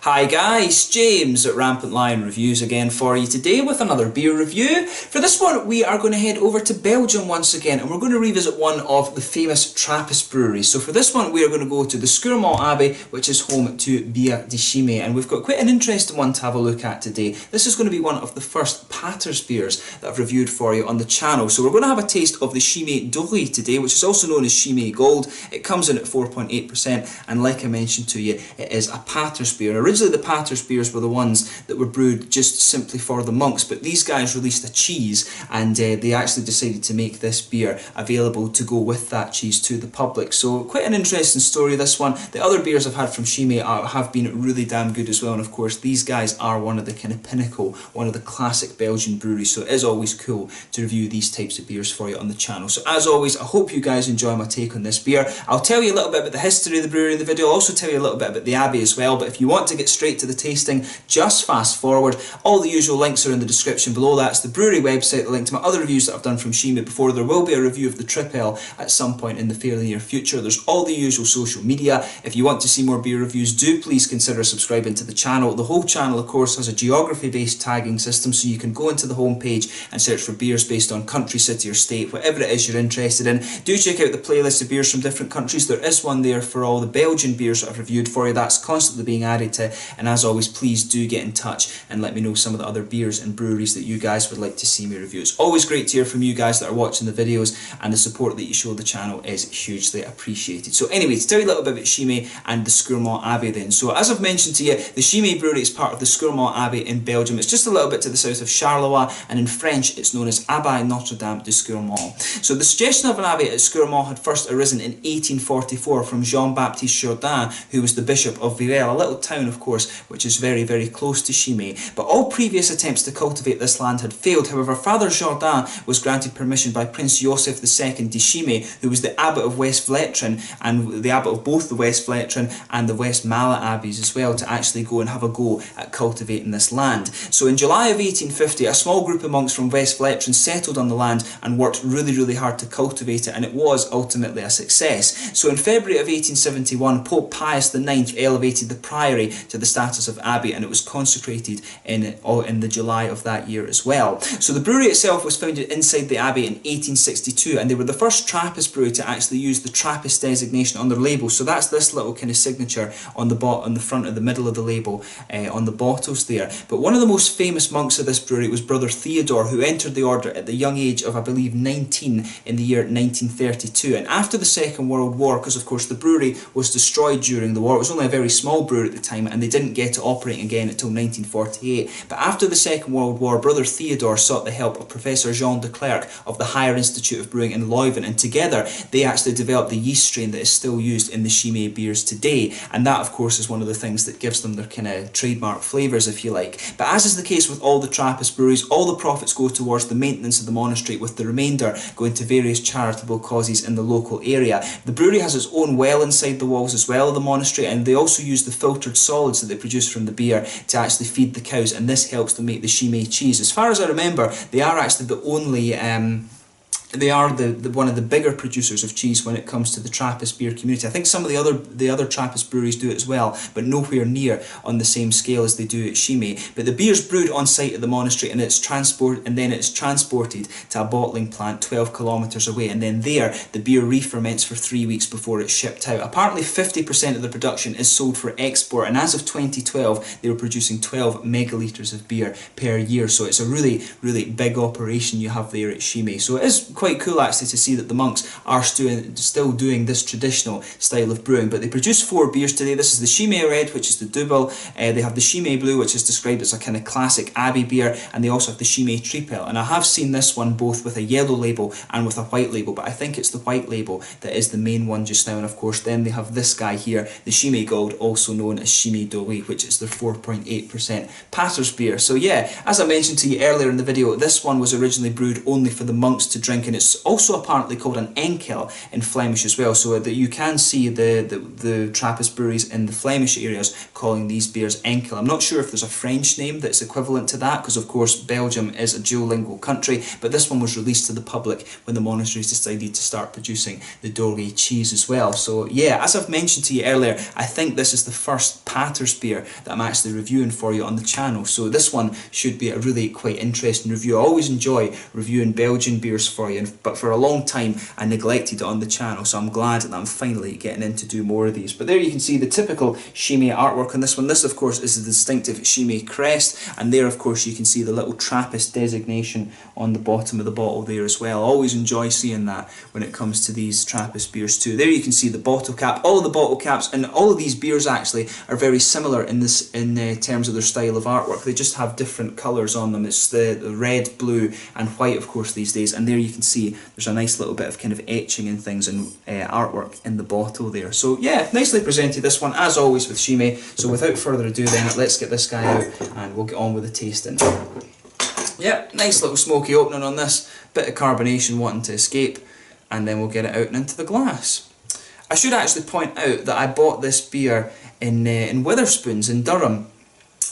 Hi guys, James at RampantLionReviews again for you today with another beer review. For this one we are going to head over to Belgium once again and we're going to revisit one of the famous Trappist breweries. So for this one we are going to go to the Scourmont Abbey, which is home to Biere de Chimay, and we've got quite an interesting one to have a look at today. This is going to be one of the first Patters beers that I've reviewed for you on the channel. So we're going to have a taste of the Chimay Doree today, which is also known as Chimay Gold. It comes in at 4.8% and like I mentioned to you, it is a Patters beer. Originally the Patters beers were the ones that were brewed just simply for the monks, but these guys released a cheese and they actually decided to make this beer available to go with that cheese to the public. So quite an interesting story, this one. The other beers I've had from Chimay have been really damn good as well, and of course these guys are one of the kind of pinnacle, one of the classic Belgian breweries, so it is always cool to review these types of beers for you on the channel. So as always, I hope you guys enjoy my take on this beer. I'll tell you a little bit about the history of the brewery in the video. I'll also tell you a little bit about the Abbey as well, but if you want to get straight to the tasting, just fast forward. All the usual links are in the description below. That's the brewery website, the link to my other reviews that I've done from Chimay before. There will be a review of the Tripel at some point in the fairly near future. There's all the usual social media. If you want to see more beer reviews, do please consider subscribing to the channel. The whole channel, of course, has a geography-based tagging system, so you can go into the homepage and search for beers based on country, city or state, whatever it is you're interested in. Do check out the playlist of beers from different countries. There is one there for all the Belgian beers that I've reviewed for you. That's constantly being added to, and as always, please do get in touch and let me know some of the other beers and breweries that you guys would like to see me review. It's always great to hear from you guys that are watching the videos, and the support that you show the channel is hugely appreciated. So anyway, to tell you a little bit about Chimay and the Scourmont Abbey then. So as I've mentioned to you, the Chimay Brewery is part of the Scourmont Abbey in Belgium. It's just a little bit to the south of Charleroi, and in French it's known as Abbey Notre Dame de Scourmont. So the suggestion of an abbey at Scourmont had first arisen in 1844 from Jean-Baptiste Jourdain, who was the Bishop of Villers, a little town of course which is very, very close to Chimay. But all previous attempts to cultivate this land had failed. However, Father Jourdain was granted permission by Prince Joseph II de Chimay, who was the abbot of West Vleteren and the abbot of both the West Vleteren and the West Mallet abbeys as well, to actually go and have a go at cultivating this land. So in July of 1850, a small group of monks from West Vleteren settled on the land and worked really, really hard to cultivate it, and it was ultimately a success. So in February of 1871, Pope Pius IX elevated the priory to the status of abbey, and it was consecrated in the July of that year as well. So the brewery itself was founded inside the abbey in 1862, and they were the first Trappist brewery to actually use the Trappist designation on their label. So that's this little kind of signature on the front of the middle of the label on the bottles there. But one of the most famous monks of this brewery was Brother Theodore, who entered the order at the young age of, I believe, 19 in the year 1932. And after the Second World War, because of course the brewery was destroyed during the war, it was only a very small brewery at the time, and they didn't get to operate again until 1948. But after the Second World War, Brother Theodore sought the help of Professor Jean de Clercq of the Higher Institute of Brewing in Leuven, and together they actually developed the yeast strain that is still used in the Chimay beers today. And that of course is one of the things that gives them their kind of trademark flavours, if you like. But as is the case with all the Trappist breweries, all the profits go towards the maintenance of the monastery, with the remainder going to various charitable causes in the local area. The brewery has its own well inside the walls as well of the monastery, and they also use the filtered solids that they produce from the beer to actually feed the cows, and this helps them make the Chimay cheese. As far as I remember, they are actually the only they are one of the bigger producers of cheese when it comes to the Trappist beer community. I think some of the other Trappist breweries do it as well, but nowhere near on the same scale as they do at Chimay. But the beer's brewed on site at the monastery, and it's transported to a bottling plant 12 kilometres away, and then there the beer re-ferments for 3 weeks before it's shipped out. Apparently 50% of the production is sold for export, and as of 2012 they were producing 12 megalitres of beer per year. So it's a really, really big operation you have there at Chimay. So it is quite cool actually to see that the monks are still doing this traditional style of brewing. But they produce 4 beers today. This is the Chimay Red, which is the double. They have the Chimay Blue, which is described as a kind of classic Abbey beer, and they also have the Chimay Tripel. And I have seen this one both with a yellow label and with a white label, but I think it's the white label that is the main one just now. And of course then they have this guy here, the Chimay Gold, also known as Chimay Doree, which is their 4.8% Patters beer. So yeah, as I mentioned to you earlier in the video, this one was originally brewed only for the monks to drink, and it's also apparently called an enkel in Flemish as well, so that you can see the Trappist breweries in the Flemish areas calling these beers enkel. I'm not sure if there's a French name that's equivalent to that, because of course Belgium is a duolingual country, but this one was released to the public when the monasteries decided to start producing the Doree cheese as well. So yeah, as I've mentioned to you earlier, I think this is the first Patters beer that I'm actually reviewing for you on the channel, so this one should be a really quite interesting review. I always enjoy reviewing Belgian beers for you, but for a long time I neglected it on the channel, so I'm glad that I'm finally getting in to do more of these. But there you can see the typical Chimay artwork on this one. This of course is the distinctive Chimay crest, and there of course you can see the little Trappist designation on the bottom of the bottle there as well. I always enjoy seeing that when it comes to these Trappist beers too. There you can see the bottle cap. All of the bottle caps and all of these beers actually are very similar in terms of their style of artwork. They just have different colours on them. It's the red, blue and white of course these days, and there you can see there's a nice little bit of kind of etching and things and artwork in the bottle there. So yeah, nicely presented this one as always with Chimay. So without further ado then, let's get this guy out and we'll get on with the tasting. Yep, nice little smoky opening on this, bit of carbonation wanting to escape, and then we'll get it out and into the glass. I should actually point out that I bought this beer in Wetherspoons in Durham,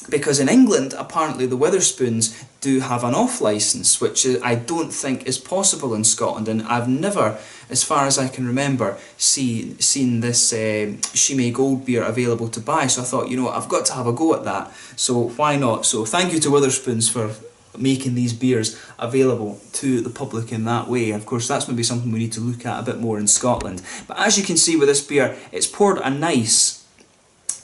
because in England apparently the Wetherspoons do have an off licence, which I don't think is possible in Scotland, and I've never, as far as I can remember, seen this Chimay Gold beer available to buy. So I thought, you know what, I've got to have a go at that, so why not? So thank you to Wetherspoons for making these beers available to the public in that way. Of course that's maybe something we need to look at a bit more in Scotland. But as you can see with this beer, it's poured a nice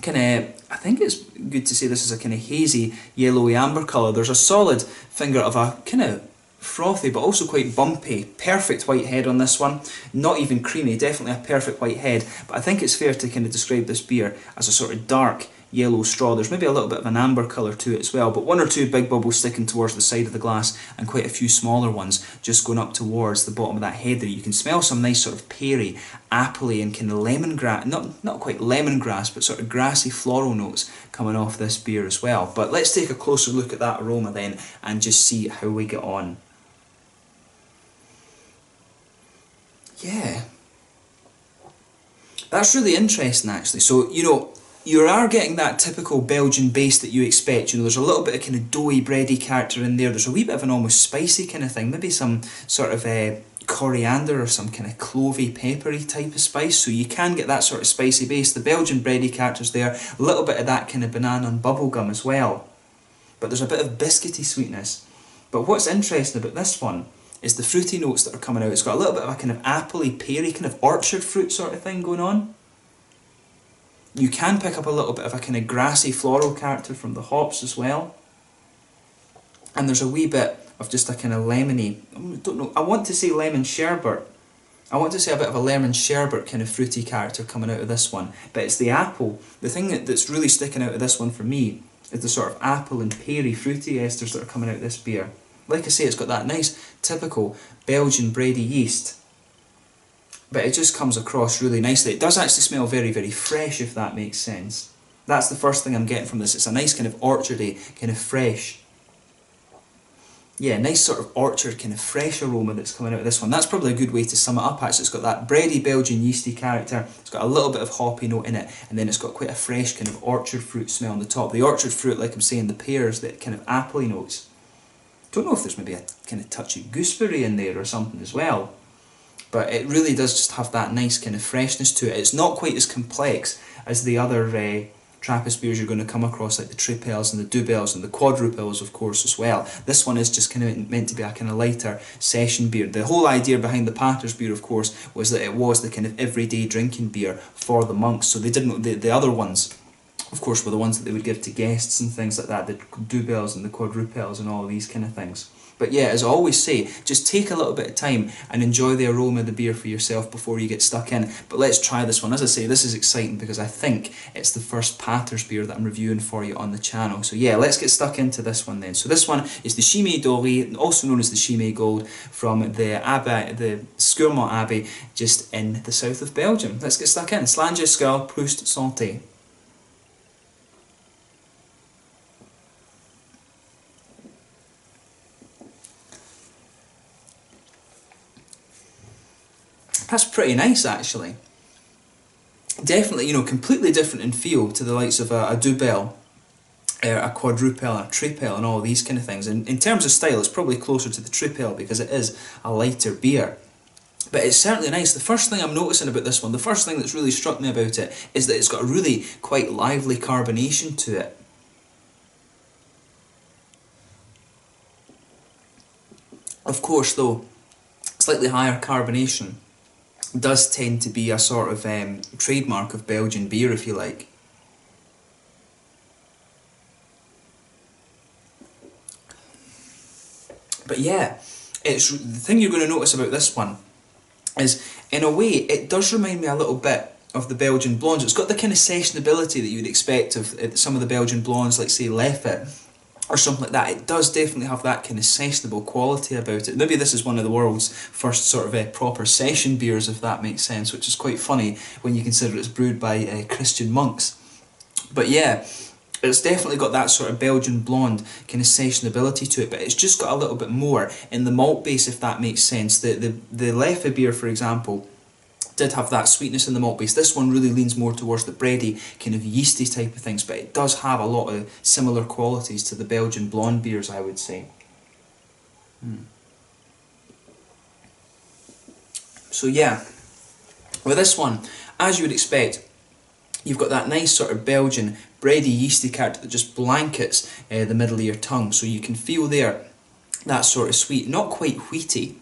kind of, I think it's good to say this is a kind of hazy yellowy amber colour. There's a solid finger of a kind of frothy but also quite bumpy, perfect white head on this one. Not even creamy, definitely a perfect white head, but I think it's fair to kind of describe this beer as a sort of dark yellow straw. There's maybe a little bit of an amber colour to it as well, but one or two big bubbles sticking towards the side of the glass and quite a few smaller ones just going up towards the bottom of that head there. You can smell some nice sort of peary, appley and kind of lemongrass, not quite lemongrass, but sort of grassy floral notes coming off this beer as well. But let's take a closer look at that aroma then and just see how we get on. Yeah, that's really interesting actually. So, you know, you are getting that typical Belgian base that you expect. You know, there's a little bit of kind of doughy, bready character in there. There's a wee bit of an almost spicy kind of thing, maybe some sort of coriander or some kind of clovey, peppery type of spice. So you can get that sort of spicy base. The Belgian bready character's there, a little bit of that kind of banana and bubblegum as well. But there's a bit of biscuity sweetness. But what's interesting about this one is the fruity notes that are coming out. It's got a little bit of a kind of appley, peary, kind of orchard fruit sort of thing going on. You can pick up a little bit of a kind of grassy floral character from the hops as well. And there's a wee bit of just a kind of lemony, I don't know, I want to say lemon sherbet. I want to say a bit of a lemon sherbet kind of fruity character coming out of this one. But it's the apple. The thing that's really sticking out of this one for me is the sort of apple and peary fruity esters that are coming out of this beer. Like I say, it's got that nice typical Belgian bready yeast, but it just comes across really nicely. It does actually smell very, very fresh, if that makes sense. That's the first thing I'm getting from this. It's a nice kind of orchardy, kind of fresh. Yeah, nice sort of orchard, kind of fresh aroma that's coming out of this one. That's probably a good way to sum it up actually. It's got that bready Belgian yeasty character, it's got a little bit of hoppy note in it, and then it's got quite a fresh kind of orchard fruit smell on the top. The orchard fruit, like I'm saying, the pears, the kind of appley notes. Don't know if there's maybe a kind of touch of gooseberry in there or something as well. But it really does just have that nice kind of freshness to it. It's not quite as complex as the other Trappist beers you're going to come across, like the tripels and the doubles and the quadruples of course as well. This one is just kind of meant to be a kind of lighter session beer. The whole idea behind the Patters beer of course was that it was the kind of everyday drinking beer for the monks. So they didn't, the other ones of course were the ones that they would give to guests and things like that, the doubles and the quadruples and all these kind of things. But yeah, as I always say, just take a little bit of time and enjoy the aroma of the beer for yourself before you get stuck in. But let's try this one. As I say, this is exciting because I think it's the first Patters beer that I'm reviewing for you on the channel. So yeah, let's get stuck into this one then. So this one is the Chimay Doree, also known as the Chimay Gold, from the Abbey, the Scourmont Abbey, just in the south of Belgium. Let's get stuck in. Slange Skull, Proust Santé. That's pretty nice actually. Definitely, you know, completely different in feel to the likes of a double, a quadruple, a triple, and all these kind of things. And in terms of style, it's probably closer to the triple because it is a lighter beer. But it's certainly nice. The first thing I'm noticing about this one, the first thing that's really struck me about it, is that it's got a really quite lively carbonation to it. Of course, though, slightly higher carbonation does tend to be a sort of trademark of Belgian beer, if you like. But yeah, it's the thing you're going to notice about this one is, in a way, it does remind me a little bit of the Belgian blondes. It's got the kind of sessionability that you'd expect of some of the Belgian blondes, like say Leffe or something like that. It does definitely have that kind of sessionable quality about it. Maybe this is one of the world's first sort of proper session beers, if that makes sense, which is quite funny when you consider it's brewed by Christian monks. But yeah, it's definitely got that sort of Belgian blonde kind of sessionability to it, but it's just got a little bit more in the malt base, if that makes sense. The Leffe beer, for example, did have that sweetness in the malt base. This one really leans more towards the bready, kind of yeasty type of things, but it does have a lot of similar qualities to the Belgian blonde beers, I would say. So yeah, with this one, as you would expect, you've got that nice sort of Belgian bready yeasty character that just blankets the middle of your tongue. So you can feel there that sort of sweet, not quite wheaty,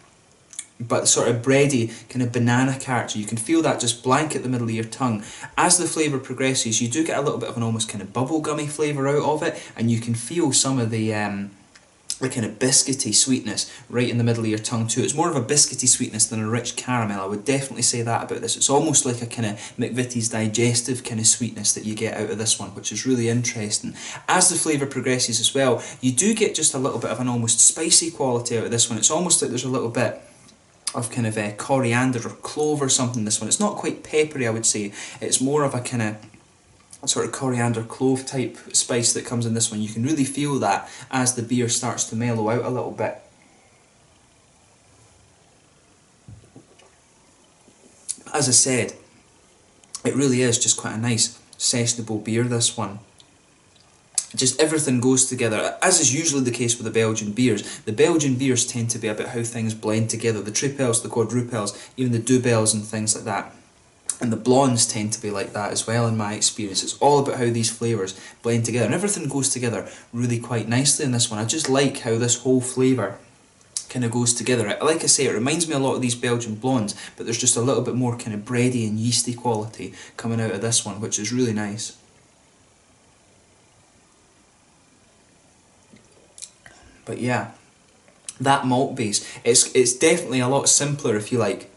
but sort of bready kind of banana character. You can feel that just blanket the middle of your tongue. As the flavour progresses, you do get a little bit of an almost kind of bubblegummy flavour out of it, and you can feel some of the kind of biscuity sweetness right in the middle of your tongue too. It's more of a biscuity sweetness than a rich caramel. I would definitely say that about this. It's almost like a kind of McVitie's digestive kind of sweetness that you get out of this one, which is really interesting. As the flavour progresses as well, you do get just a little bit of an almost spicy quality out of this one. It's almost like there's a little bit of kind of coriander or clove or something in this one. It's not quite peppery, I would say. It's more of a kind of sort of coriander clove type spice that comes in this one. You can really feel that as the beer starts to mellow out a little bit. As I said, it really is just quite a nice sessionable beer, this one. Just everything goes together, as is usually the case with the Belgian beers. The Belgian beers tend to be about how things blend together. The triples, the quadruples, even the doubles and things like that. And the blondes tend to be like that as well, in my experience. It's all about how these flavours blend together, and everything goes together really quite nicely in this one. I just like how this whole flavour kind of goes together. Like I say, it reminds me a lot of these Belgian blondes, but there's just a little bit more kind of bready and yeasty quality coming out of this one, which is really nice. But yeah, that malt base, it's definitely a lot simpler, if you like,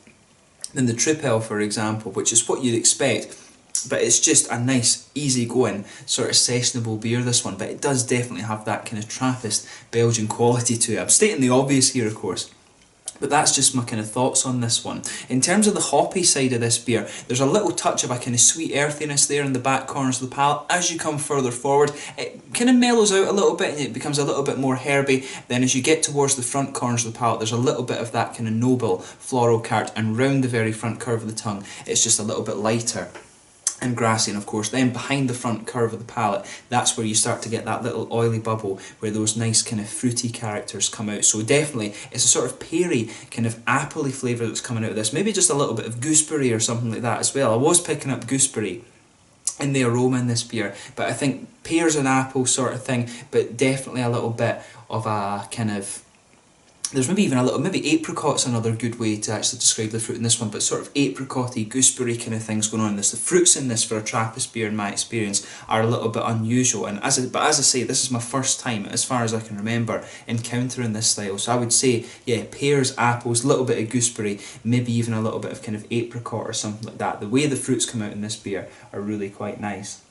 than the triple, for example, which is what you'd expect, but it's just a nice, easy-going, sort of sessionable beer, this one, but it does definitely have that kind of Trappist Belgian quality to it. I'm stating the obvious here, of course, but that's just my kind of thoughts on this one. In terms of the hoppy side of this beer, there's a little touch of a kind of sweet earthiness there in the back corners of the palate. As you come further forward, it kind of mellows out a little bit and it becomes a little bit more herby. Then as you get towards the front corners of the palate, there's a little bit of that kind of noble floral character, and round the very front curve of the tongue, it's just a little bit lighter and grassy. And of course then behind the front curve of the palate, that's where you start to get that little oily bubble where those nice kind of fruity characters come out. So definitely it's a sort of peary kind of appley flavour that's coming out of this, maybe just a little bit of gooseberry or something like that as well. I was picking up gooseberry in the aroma in this beer, but I think pears and apple sort of thing, but definitely a little bit of a kind of, there's maybe even a little, maybe apricot's another good way to actually describe the fruit in this one, but sort of apricot-y, gooseberry kind of things going on in this. The fruits in this for a Trappist beer, in my experience, are a little bit unusual, and as I say, this is my first time, as far as I can remember, encountering this style. So I would say, yeah, pears, apples, a little bit of gooseberry, maybe even a little bit of kind of apricot or something like that. The way the fruits come out in this beer are really quite nice.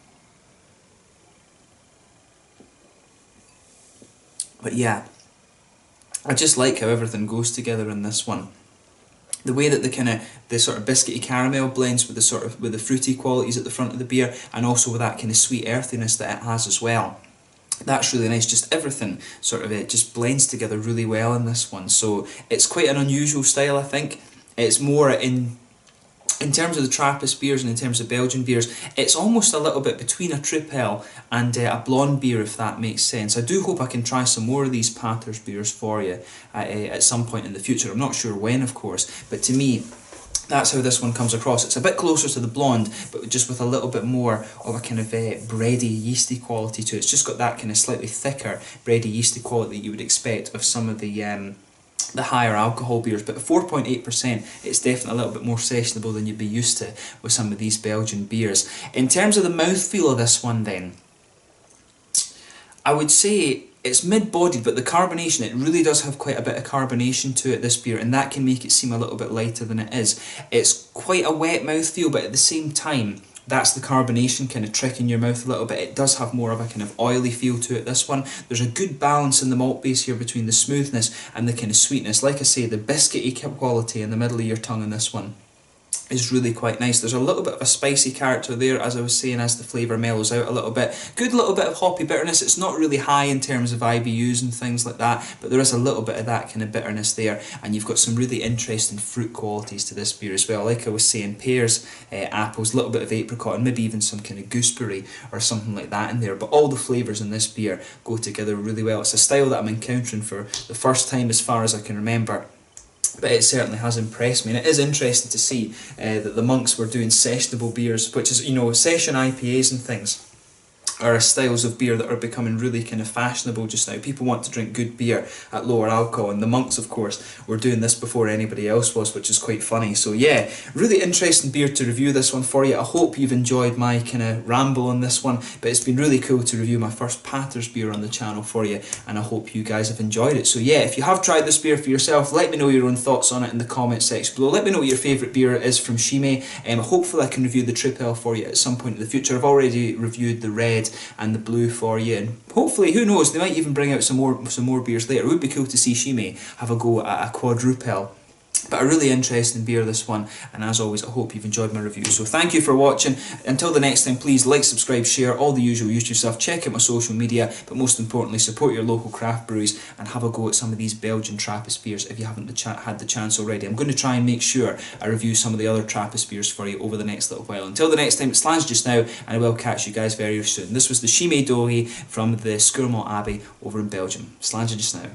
But yeah, I just like how everything goes together in this one. The way that the sort of biscuity caramel blends with the fruity qualities at the front of the beer, and also with that kind of sweet earthiness that it has as well. That's really nice. Just everything sort of, it just blends together really well in this one. So it's quite an unusual style, I think. It's more in in terms of the Trappist beers and in terms of Belgian beers, it's almost a little bit between a Tripel and a blonde beer, if that makes sense. I do hope I can try some more of these Pater's beers for you at some point in the future. I'm not sure when, of course, but to me, that's how this one comes across. It's a bit closer to the blonde, but just with a little bit more of a kind of bready, yeasty quality to it. It's just got that kind of slightly thicker, bready, yeasty quality that you would expect of some of the higher alcohol beers, but at 4.8%, it's definitely a little bit more sessionable than you'd be used to with some of these Belgian beers. In terms of the mouthfeel of this one then, I would say it's mid-bodied, but the carbonation, it really does have quite a bit of carbonation to it, this beer, and that can make it seem a little bit lighter than it is. It's quite a wet mouthfeel, but at the same time, that's the carbonation kind of tricking your mouth a little bit. It does have more of a kind of oily feel to it, this one. There's a good balance in the malt base here between the smoothness and the kind of sweetness. Like I say, the biscuity quality in the middle of your tongue in this one is really quite nice. There's a little bit of a spicy character there, as I was saying, as the flavour mellows out a little bit. Good little bit of hoppy bitterness. It's not really high in terms of IBUs and things like that, but there is a little bit of that kind of bitterness there, and you've got some really interesting fruit qualities to this beer as well. Like I was saying, pears, apples, a little bit of apricot, and maybe even some kind of gooseberry or something like that in there, but all the flavours in this beer go together really well. It's a style that I'm encountering for the first time as far as I can remember, but it certainly has impressed me, and it is interesting to see that the monks were doing sessionable beers, which is, you know, session IPAs and things are styles of beer that are becoming really kind of fashionable just now. People want to drink good beer at lower alcohol, and the monks, of course, were doing this before anybody else was, which is quite funny. So yeah, really interesting beer to review this one for you. I hope you've enjoyed my kind of ramble on this one, but it's been really cool to review my first Pater's beer on the channel for you, and I hope you guys have enjoyed it. So yeah, if you have tried this beer for yourself, let me know your own thoughts on it in the comment section below. Let me know what your favourite beer is from Chimay. Hopefully I can review the Tripel for you at some point in the future. I've already reviewed the red and the blue for you, and hopefully, who knows, they might even bring out some more beers later. It would be cool to see Chimay have a go at a quadrupel. But a really interesting beer, this one, and as always, I hope you've enjoyed my review. So thank you for watching. Until the next time, please like, subscribe, share, all the usual YouTube stuff. Check out my social media, but most importantly, support your local craft breweries and have a go at some of these Belgian Trappist beers if you haven't had the chance already. I'm going to try and make sure I review some of the other Trappist beers for you over the next little while. Until the next time, it's Lance just now, and I will catch you guys very soon. This was the Chimay Doree from the Scourmont Abbey over in Belgium. Slàinte just now.